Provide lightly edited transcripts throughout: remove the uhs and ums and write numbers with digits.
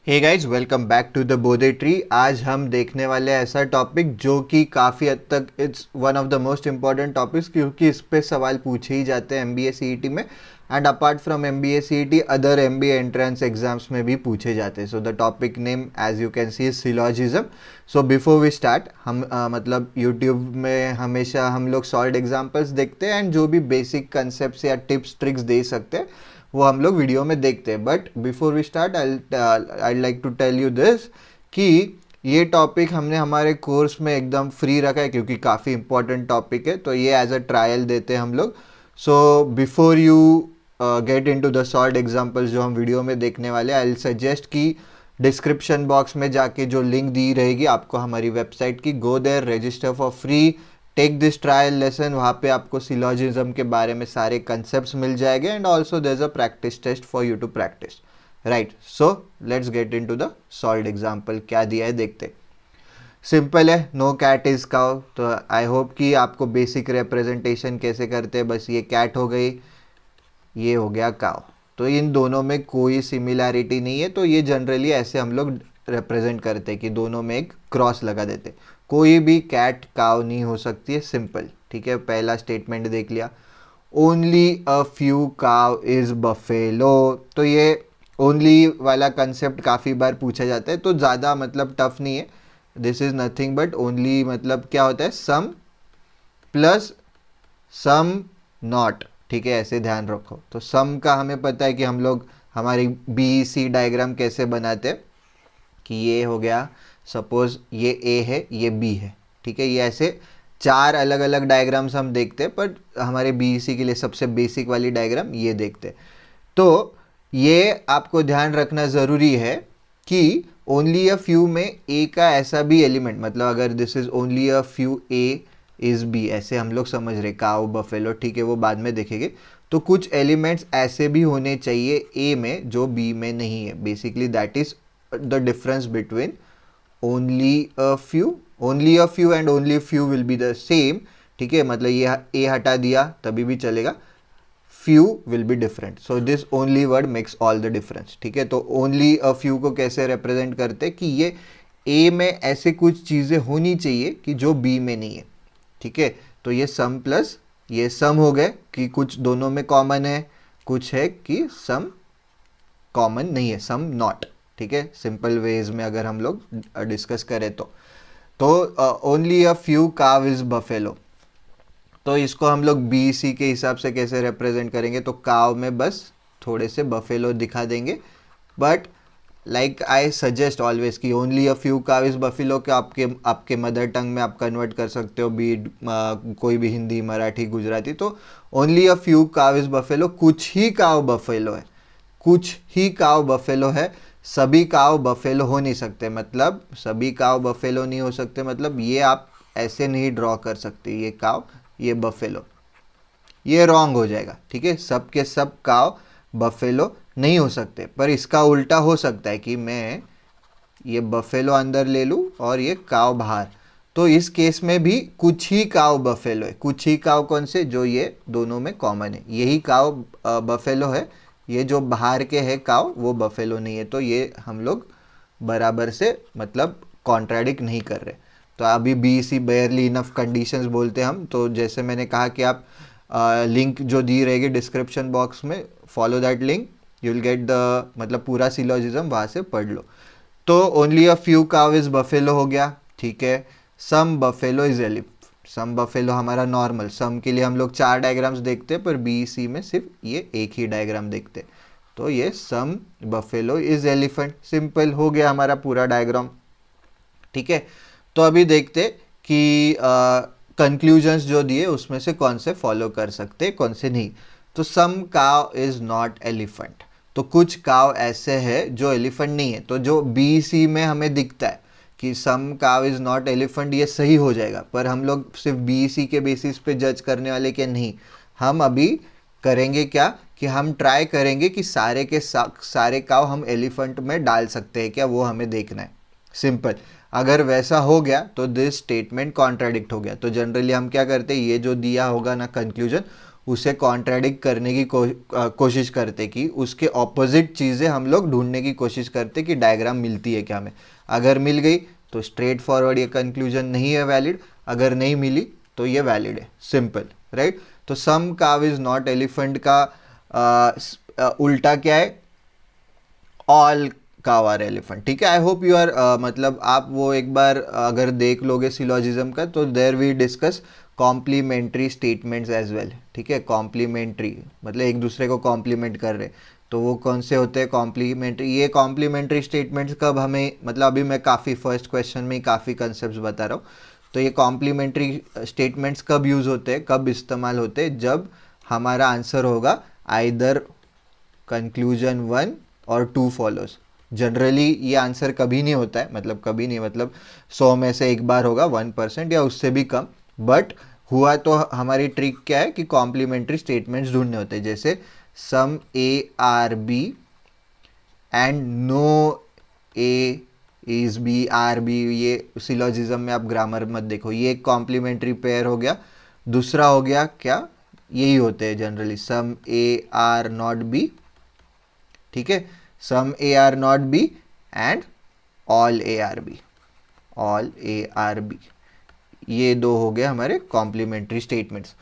Hey guys, welcome back to the Bodhi Tree. आज हम देखने वाले हैं ऐसा टॉपिक जो कि काफ़ी हद तक it's one of the most important topics, क्योंकि इस पे सवाल पूछे ही जाते हैं एमबीए सीईटी में। And apart from MBA CET other MBA entrance exams में भी पूछे जाते हैं। So the topic name as you can see is syllogism. So before we start, हम मतलब यूट्यूब में हमेशा हम लोग सॉल्व एग्जाम्पल्स देखते हैं एंड जो भी बेसिक कंसेप्ट या टिप्स ट्रिक्स दे सकते हैं वो हम लोग वीडियो में देखते हैं। But before we start I like to tell you this कि ये टॉपिक हमने हमारे कोर्स में एकदम फ्री रखा है, क्योंकि काफ़ी इंपॉर्टेंट टॉपिक है, तो ये एज अ ट्रायल देते हैं हम लोग। So before you get into the solve examples जो हम वीडियो में देखने वाले हैं, आई विल सजेस्ट कि डिस्क्रिप्शन बॉक्स में जाके जो लिंक दी रहेगी आपको हमारी वेबसाइट की, go there, register for free, take this trial lesson. वहाँ पे आपको सिलॉजिज्म के बारे में सारे कंसेप्ट्स मिल जाएंगे and also there is a practice test for you to practice. Right, so let's get into the solve example. क्या दिया है देखते। सिंपल है, नो कैट इज काउ। तो आई होप कि आपको बेसिक रिप्रेजेंटेशन कैसे करते हैं, बस ये कैट हो गई, ये हो गया काउ। तो इन दोनों में कोई सिमिलैरिटी नहीं है, तो ये जनरली ऐसे हम लोग रिप्रेजेंट करते हैं कि दोनों में एक क्रॉस लगा देते। कोई भी कैट काउ नहीं हो सकती है, सिंपल। ठीक है, पहला स्टेटमेंट देख लिया। Only a few cow is buffalo. तो ये ओनली वाला कंसेप्ट काफ़ी बार पूछा जाता है, तो ज़्यादा मतलब टफ नहीं है। This is nothing but only, मतलब क्या होता है, सम प्लस सम नॉट। ठीक है, ऐसे ध्यान रखो। तो सम का हमें पता है कि हम लोग हमारी बी सी डायग्राम कैसे बनाते हैं, कि ये हो गया, सपोज ये ए है, ये बी है। ठीक है, ये ऐसे चार अलग अलग डायग्राम्स हम देखते हैं, पर हमारे बी सी के लिए सबसे बेसिक वाली डायग्राम ये देखते हैं। तो ये आपको ध्यान रखना ज़रूरी है कि ओनली अ फ्यू में ए का ऐसा भी एलिमेंट, मतलब अगर this is only a few A is B, ऐसे हम लोग समझ रहे, काउ बफेलो, ठीक है, वो बाद में देखेंगे। तो कुछ एलिमेंट्स ऐसे भी होने चाहिए ए में जो बी में नहीं है। Basically that is the difference between only a few. Only a few and only few will be the same. ठीक है, मतलब ये ए हटा दिया तभी भी चलेगा, few will be different, so this only word makes all the difference। ठीक है, तो only a few को कैसे represent करते कि ये A में ऐसे कुछ चीज़ें होनी चाहिए कि जो B में नहीं है। ठीक है, तो ये sum प्लस ये sum हो गए कि कुछ दोनों में कॉमन है, कुछ है कि sum कॉमन नहीं है, sum नॉट। ठीक है, सिंपल वेज में अगर हम लोग डिस्कस करें तो only a few cow is buffalo. तो इसको हम लोग बी सी के हिसाब से कैसे रिप्रेजेंट करेंगे, तो काव में बस थोड़े से बफेलो दिखा देंगे। But like I suggest always कि only a few cow is buffalo के आपके मदर टंग में आप कन्वर्ट कर सकते हो, बी कोई भी हिंदी, मराठी, गुजराती। तो only a few cow is buffalo, कुछ ही काव बफेलो है, कुछ ही काव बफेलो है। सभी काव बफेलो हो नहीं सकते, मतलब सभी काव बफेलो नहीं हो सकते, मतलब ये आप ऐसे नहीं ड्रॉ कर सकते, ये काव, ये बफेलो, ये रॉन्ग हो जाएगा। ठीक है, सब के सब काव बफेलो नहीं हो सकते। पर इसका उल्टा हो सकता है कि मैं ये बफेलो अंदर ले लूँ और ये काव बाहर। तो इस केस में भी कुछ ही काव बफेलो है। कुछ ही काव कौन से, जो ये दोनों में कॉमन है, यही काव बफेलो है। ये जो बाहर के है काव वो बफेलो नहीं है। तो ये हम लोग बराबर से मतलब कॉन्ट्राडिक्ट नहीं कर रहे। तो अभी B C barely enough conditions बोलते हैं हम। तो जैसे मैंने कहा कि आप लिंक जो दी रहेगी डिस्क्रिप्शन बॉक्स में, follow that link, you will get the मतलब पूरा सिलोजिज्म वहाँ से पढ़ लो। तो only a few cow is buffalo हो गया। ठीक है, some buffalo is elephant. Some buffalo हमारा नॉर्मल, सम के लिए हम लोग चार डायग्राम्स देखते हैं, पर बी सी में सिर्फ ये एक ही डायग्राम देखते हैं। तो ये सम बफेलो इज एलिफेंट, सिंपल हो गया हमारा पूरा डायग्राम। ठीक है, तो अभी देखते कि कंक्लूजन्स जो दिए उसमें से कौन से फॉलो कर सकते कौन से नहीं। तो सम काव इज नॉट एलिफेंट, तो कुछ काव ऐसे हैं जो एलिफेंट नहीं है। तो जो बी सी में हमें दिखता है कि सम काव इज नॉट एलिफेंट, ये सही हो जाएगा। पर हम लोग सिर्फ बी सी के बेसिस पे जज करने वाले क्या नहीं, हम अभी करेंगे क्या कि हम ट्राई करेंगे कि सारे के सारे काव हम एलिफेंट में डाल सकते हैं क्या, वो हमें देखना है। सिंपल, अगर वैसा हो गया तो दिस स्टेटमेंट कॉन्ट्राडिक्ट हो गया। तो जनरली हम क्या करते हैं, ये जो दिया होगा ना कंक्लूजन, उसे कॉन्ट्राडिक्ट करने की कोशिश करते, कि उसके ऑपोजिट चीज़ें हम लोग ढूंढने की कोशिश करते कि डायग्राम मिलती है क्या हमें। अगर मिल गई तो स्ट्रेट फॉरवर्ड ये कंक्लूजन नहीं है वैलिड, अगर नहीं मिली तो ये वैलिड है, सिंपल, राइट। तो सम काव इज नॉट एलिफेंट का उल्टा क्या है, ऑल काव आर एलिफेंट, ठीक है। आई होप यू आर मतलब आप वो एक बार अगर देख लोगे सिलोजिज्म का, तो there we discuss complementary statements as well, ठीक है। कॉम्प्लीमेंट्री मतलब एक दूसरे को कॉम्प्लीमेंट कर रहे, तो वो कौन से होते हैं कॉम्प्लीमेंट्री। ये कॉम्प्लीमेंट्री स्टेटमेंट्स कब हमें, मतलब अभी मैं काफ़ी फर्स्ट क्वेश्चन में काफ़ी कंसेप्ट बता रहा हूँ, तो ये कॉम्प्लीमेंट्री स्टेटमेंट्स कब यूज़ होते हैं, कब इस्तेमाल होते हैं, जब हमारा आंसर होगा आइदर कंक्लूजन 1 और 2 फॉलोज। जनरली ये आंसर कभी नहीं होता है, मतलब कभी नहीं, मतलब 100 में से एक बार होगा, 1% या उससे भी कम। बट हुआ तो हमारी ट्रिक क्या है कि कॉम्प्लीमेंट्री स्टेटमेंट्स ढूंढने होते हैं, जैसे some A are B and no A is B are B. ये सिलोजिज्म में आप ग्रामर मत देखो, ये एक कॉम्प्लीमेंट्री पेयर हो गया। दूसरा हो गया क्या, यही होते हैं generally, some A are not B, ठीक है, some A are not B and all A are B, all A are B, ये दो हो गए हमारे कॉम्प्लीमेंट्री स्टेटमेंट्स।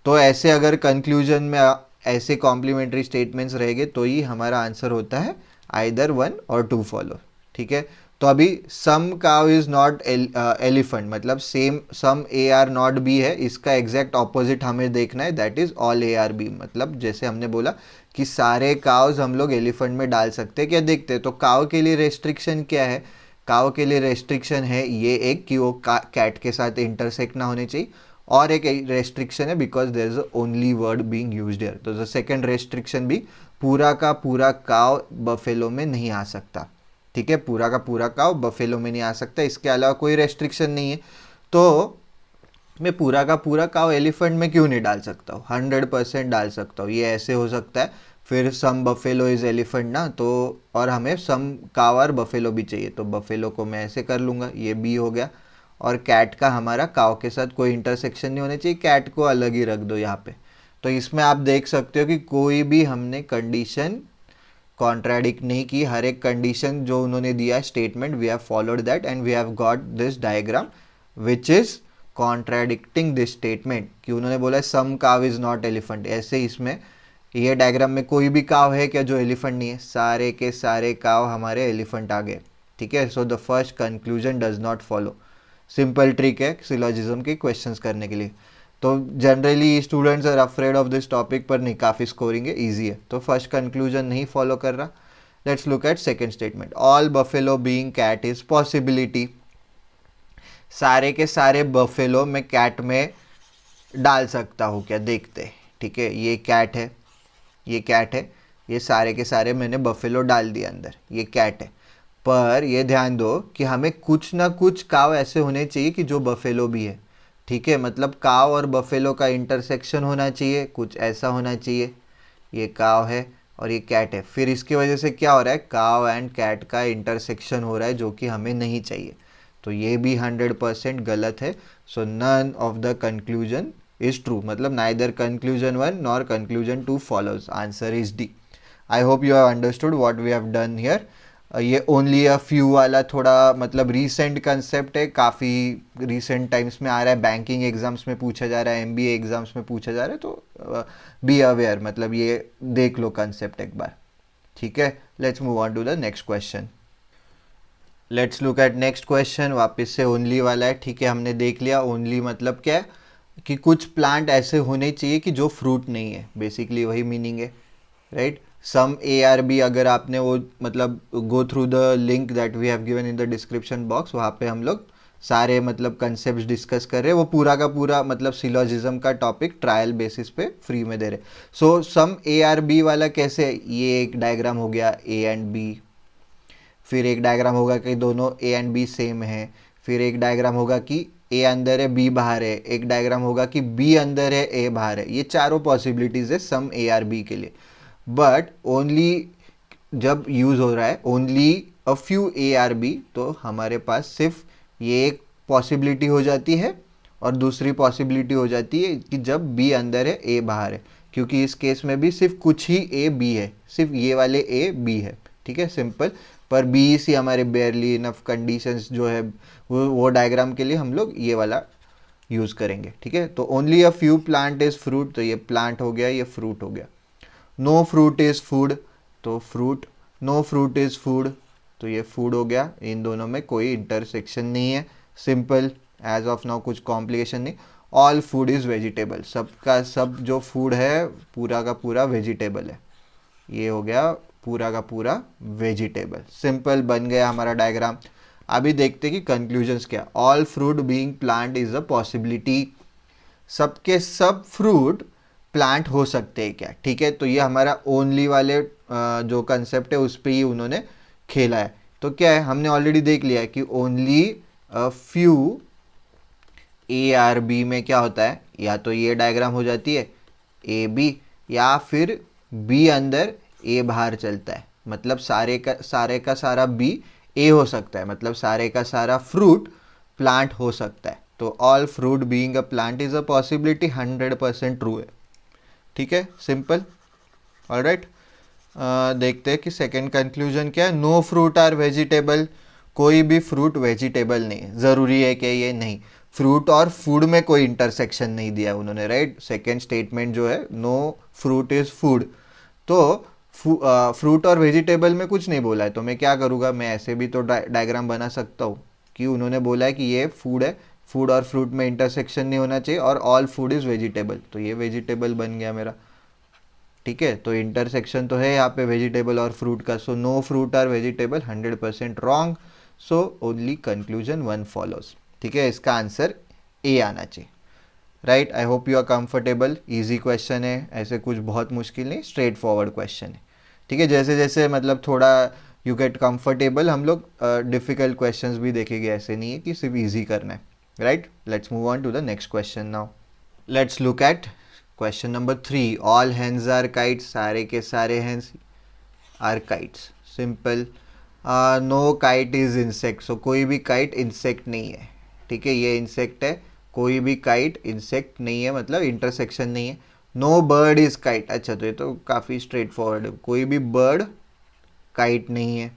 तो ऐसे अगर कंक्लूजन में ऐसे कॉम्प्लीमेंट्री स्टेटमेंट्स रहेंगे तो ही हमारा आंसर होता है आइदर 1 और 2 फॉलो, ठीक है। तो अभी some cow is not elephant, मतलब same some A are not B है, इसका एग्जैक्ट ऑपोजिट हमें देखना है, that is all A are B. मतलब जैसे हमने बोला कि सारे काव्स हम लोग एलिफेंट में डाल सकते हैं क्या, देखते हैं। तो काव के लिए रेस्ट्रिक्शन क्या है, काव के लिए रेस्ट्रिक्शन है ये एक कि वो कैट के साथ इंटरसेक्ट ना होने चाहिए, और एक रेस्ट्रिक्शन है because there is only word being used here. तो द सेकंड रेस्ट्रिक्शन भी, पूरा का पूरा काव बफेलो में नहीं आ सकता, ठीक है, पूरा का पूरा काव बफेलो में नहीं आ सकता, इसके अलावा कोई रेस्ट्रिक्शन नहीं है। तो मैं पूरा का पूरा काव एलिफेंट में क्यों नहीं डाल सकता हूँ, 100% डाल सकता हूँ। ये ऐसे हो सकता है, फिर सम बफेलो इज एलिफेंट ना, तो और हमें सम काव और बफेलो भी चाहिए, तो बफेलो को मैं ऐसे कर लूँगा, ये बी हो गया। और कैट का हमारा काव के साथ कोई इंटरसेक्शन नहीं होने चाहिए, कैट को अलग ही रख दो यहाँ पे। तो इसमें आप देख सकते हो कि कोई भी हमने कंडीशन कॉन्ट्राडिक्ट नहीं की, हर एक कंडीशन जो उन्होंने दिया statement, we have followed that and we have got this diagram which is contradicting this statement, कि उन्होंने बोला सम काव इज नॉट एलिफेंट। ऐसे इसमें ये डायग्राम में कोई भी काव है क्या जो एलिफेंट नहीं है, सारे के सारे काव हमारे एलिफेंट आ गए, ठीक है। So the first conclusion does not follow. Simple trick है सिलोजिज्म के क्वेश्चंस करने के लिए। तो generally students are afraid of this topic, पर नहीं, काफ़ी स्कोरिंग है, ईजी है। तो फर्स्ट कंक्लूजन नहीं फॉलो कर रहा। Let's look at second statement, all buffalo being cat is possibility. सारे के सारे बफेलो मैं कैट में डाल सकता हूँ क्या, देखते, ठीक है। ये कैट है, ये कैट है, ये सारे के सारे मैंने बफेलो डाल दिया अंदर, ये कैट है। पर ये ध्यान दो कि हमें कुछ ना कुछ काव ऐसे होने चाहिए कि जो बफेलो भी है, ठीक है। मतलब काव और बफेलो का इंटरसेक्शन होना चाहिए, कुछ ऐसा होना चाहिए। ये काव है और ये कैट है, फिर इसकी वजह से क्या हो रहा है, काव एंड कैट का इंटरसेक्शन हो रहा है, जो कि हमें नहीं चाहिए। तो ये भी 100% गलत है। So none of the conclusion is true, मतलब neither conclusion 1 nor conclusion 2 follows, answer is D. I hope you have understood what we have done here. ये ओनली अ फ्यू वाला थोड़ा मतलब रीसेंट कंसेप्ट है, काफ़ी रीसेंट टाइम्स में आ रहा है, बैंकिंग एग्जाम्स में पूछा जा रहा है, एमबीए एग्जाम्स में पूछा जा रहा है, तो बी अवेयर, मतलब ये देख लो कंसेप्ट एक बार, ठीक है। Let's move on to the next question. Let's look at next question, वापस से ओनली वाला है, ठीक है। हमने देख लिया ओनली मतलब क्या है, कि कुछ प्लांट ऐसे होने चाहिए कि जो फ्रूट नहीं है, बेसिकली वही मीनिंग है, right. Some A are B, अगर आपने वो मतलब go through the link that we have given in the description box, वहाँ पे हम लोग सारे मतलब कंसेप्ट डिस्कस कर रहे हैं, वो पूरा का पूरा मतलब सिलोजिज्म का टॉपिक ट्रायल बेसिस पे फ्री में दे रहे। सो सम ए आर बी वाला कैसे, ये एक डायग्राम हो गया ए एंड बी, फिर एक डायग्राम होगा कि दोनों ए एंड बी सेम है, फिर एक डायग्राम होगा कि ए अंदर है बी बाहर है, एक डायग्राम होगा कि बी अंदर है ए बाहर है। ये चारों पॉसिबिलिटीज़ है सम ए आर बी के लिए। बट ओनली जब यूज़ हो रहा है only a few A are B, तो हमारे पास सिर्फ ये एक पॉसिबिलिटी हो जाती है और दूसरी पॉसिबिलिटी हो जाती है कि जब बी अंदर है ए बाहर है, क्योंकि इस केस में भी सिर्फ कुछ ही ए बी है, सिर्फ ये वाले ए बी है, ठीक है, सिंपल। पर बी सी हमारे बेयरली इनफ कंडीशंस जो है वो डायग्राम के लिए हम लोग ये वाला यूज़ करेंगे, ठीक है। तो only a few plant is fruit, तो ये प्लांट हो गया, ये फ्रूट हो गया। नो फ्रूट इज फूड, तो fruit. No fruit is food, तो ये फूड हो गया। इन दोनों में कोई इंटरसेक्शन नहीं है, सिंपल एज ऑफ नाउ, कुछ कॉम्प्लिकेशन नहीं। ऑल फूड इज़ वेजिटेबल, सबका सब जो फूड है पूरा का पूरा वेजिटेबल है, ये हो गया पूरा का पूरा वेजिटेबल, सिंपल बन गया हमारा डायग्राम। अभी देखते कि कंक्लूजन्स क्या। All fruit being plant is a possibility, सबके सब फ्रूट प्लांट हो सकते हैं क्या, ठीक है। तो ये हमारा ओनली वाले जो कंसेप्ट है उस पर ही उन्होंने खेला है। तो क्या है, हमने ऑलरेडी देख लिया है कि only few A are B में क्या होता है, या तो ये डायग्राम हो जाती है ए बी, या फिर बी अंदर ए बाहर चलता है, मतलब सारे का सारा बी ए हो सकता है, मतलब सारे का सारा फ्रूट प्लांट हो सकता है। तो all fruit being a plant is a possibility 100% true है, ठीक है, सिंपल। ऑलराइट, देखते हैं कि सेकंड कंक्लूजन क्या है। नो फ्रूट आर वेजिटेबल, कोई भी फ्रूट वेजिटेबल नहीं, ज़रूरी है कि ये नहीं, फ्रूट और फूड में कोई इंटरसेक्शन नहीं दिया उन्होंने, राइट। सेकंड स्टेटमेंट जो है नो फ्रूट इज़ फूड, तो फ्रूट और वेजिटेबल में कुछ नहीं बोला है, तो मैं क्या करूँगा, मैं ऐसे भी तो डायग्राम बना सकता हूँ कि उन्होंने बोला है कि ये फूड है, फूड और फ्रूट में इंटरसेक्शन नहीं होना चाहिए, और ऑल फूड इज़ वेजिटेबल, तो ये वेजिटेबल बन गया मेरा, ठीक है। तो इंटरसेक्शन तो है यहाँ पे वेजिटेबल और फ्रूट का, so no fruit are vegetable, 100% wrong, so only conclusion 1 follows, ठीक है। इसका आंसर ए आना चाहिए, right. I hope you are comfortable, easy question है, ऐसे कुछ बहुत मुश्किल नहीं, स्ट्रेट फॉरवर्ड क्वेश्चन है, ठीक है। जैसे जैसे मतलब थोड़ा यू गेट कंफर्टेबल, हम लोग डिफिकल्ट क्वेश्चंस भी देखेंगे, ऐसे नहीं है कि सिर्फ इजी करना है, right. Let's move on to the next question now. Let's look at question number 3। All hands are kites, सारे के सारे hands are kites, simple. No kite is insect, so कोई भी काइट इंसेक्ट नहीं है, ठीक है, ये इंसेक्ट है, कोई भी काइट इंसेक्ट नहीं है, मतलब इंटरसेक्शन नहीं है। नो बर्ड इज काइट, अच्छा तो ये तो काफ़ी स्ट्रेट फॉरवर्ड है, कोई भी बर्ड काइट नहीं है,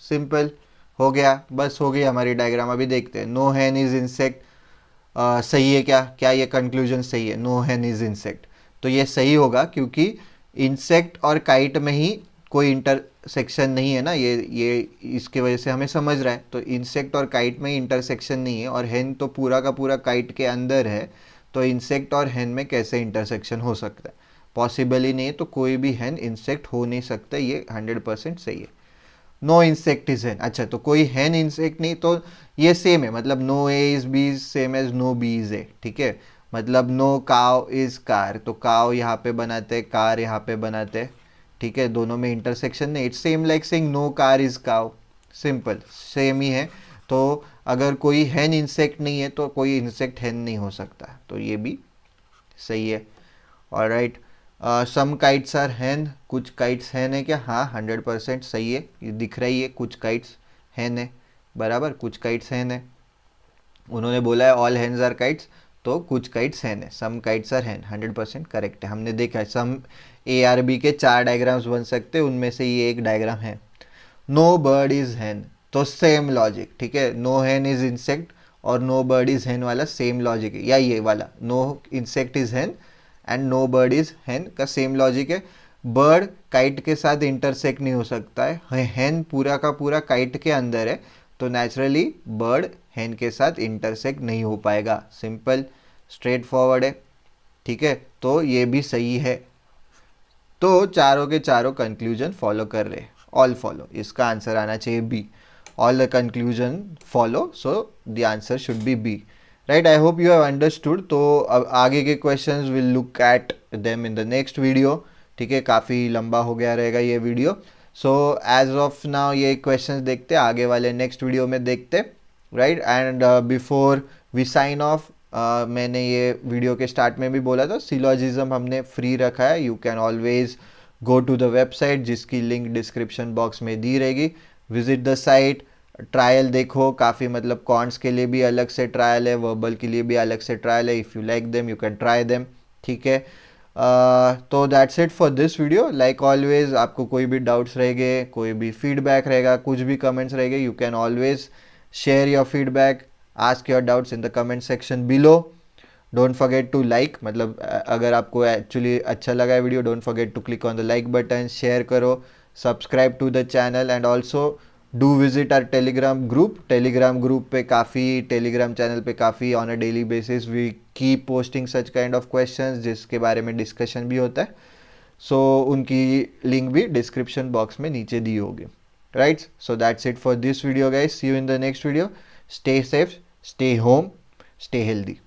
सिंपल हो गया, बस हो गई हमारी डायग्राम। अभी देखते हैं, नो हैन इज इंसेक्ट, सही है क्या, क्या ये कंक्लूजन सही है, नो हैन इज इंसेक्ट, तो ये सही होगा क्योंकि इंसेक्ट और काइट में ही कोई इंटरसेक्शन नहीं है ना, ये इसके वजह से हमें समझ रहा है। तो इंसेक्ट और काइट में ही इंटरसेक्शन नहीं है, और हैन तो पूरा का पूरा काइट के अंदर है, तो इंसेक्ट और हैन में कैसे इंटरसेक्शन हो सकता है, पॉसिबल ही नहीं है, तो कोई भी हैन इंसेक्ट हो नहीं सकता, ये 100% सही है। नो इंसेक्ट इज हैन, अच्छा तो कोई हैन इंसेक्ट नहीं, तो ये सेम है, मतलब no A is B is same as no B is A, ठीक है। मतलब नो काव इज कार, तो काव यहाँ पे बनाते हैं, कार यहाँ पे बनाते हैं, ठीक है, दोनों में इंटरसेक्शन नहीं, it's same like saying no car is cow, simple same ही है। तो अगर कोई हैन इंसेक्ट नहीं है तो कोई इंसेक्ट हैन नहीं हो सकता, तो ये भी सही है। ऑलराइट, सम काइट्स आर हैन, कुछ काइट्स हैन है क्या, हाँ 100% सही है, ये दिख रही है, कुछ काइट्स हैन है, बराबर, कुछ काइट्स हैन है। उन्होंने बोला है ऑल हैंस आर काइट्स, तो कुछ काइट्स हैन है, सम काइट्स आर हैन, 100% करेक्ट है। हमने देखा है सम ए आर बी के 4 डायग्राम्स बन सकते हैं, उनमें से ये एक डायग्राम है। नो बर्ड इज हैन, तो सेम लॉजिक, ठीक है, नो हैन इज इंसेक्ट और नो बर्ड इज हैन वाला सेम लॉजिक है, या ये वाला no insect is hen and no bird is hen का सेम लॉजिक है। बर्ड काइट के साथ इंटरसेक्ट नहीं हो सकता है, हैन पूरा का पूरा काइट के अंदर है, तो नेचुरली बर्ड हैन के साथ इंटरसेक्ट नहीं हो पाएगा, सिंपल स्ट्रेट फॉरवर्ड है, ठीक है। तो ये भी सही है, तो चारों के चारों कंक्लूजन फॉलो कर रहे, ऑल फॉलो, इसका आंसर आना चाहिए B, all the conclusion follow, so the answer should be B, right. I hope you have understood. तो अब आगे के questions will look at them in the next video, ठीक है, काफ़ी लंबा हो गया रहेगा ये video, so as of now ये क्वेश्चंस देखते, आगे वाले नेक्स्ट वीडियो में देखते, right. And before we sign off, मैंने ये वीडियो के स्टार्ट में भी बोला था, सिलॉजिज्म हमने फ्री रखा है, you can always go to the website, जिसकी लिंक डिस्क्रिप्शन बॉक्स में दी रहेगी, विजिट द साइट, ट्रायल देखो, काफ़ी मतलब कॉन्ट्स के लिए भी अलग से ट्रायल है, वर्बल के लिए भी अलग से ट्रायल है। If you like them you can try them, ठीक है। तो that's it for this video. Like always, आपको कोई भी डाउट्स रहेंगे, कोई भी फीडबैक रहेगा, कुछ भी कमेंट्स रहेंगे, you can always share your feedback, ask your doubts in the comment section below. Don't forget to like, मतलब अगर आपको एक्चुअली अच्छा लगा है video, don't forget to click on the like button, share करो, subscribe to the channel and also do visit our Telegram group पे काफ़ी, Telegram channel पे काफ़ी on a daily basis we keep posting such kind of questions जिसके बारे में discussion भी होता है। सो उनकी लिंक भी डिस्क्रिप्शन बॉक्स में नीचे दी होगी। Right, so that's it for this video guys, see you in the next video. Stay safe, stay home, stay healthy.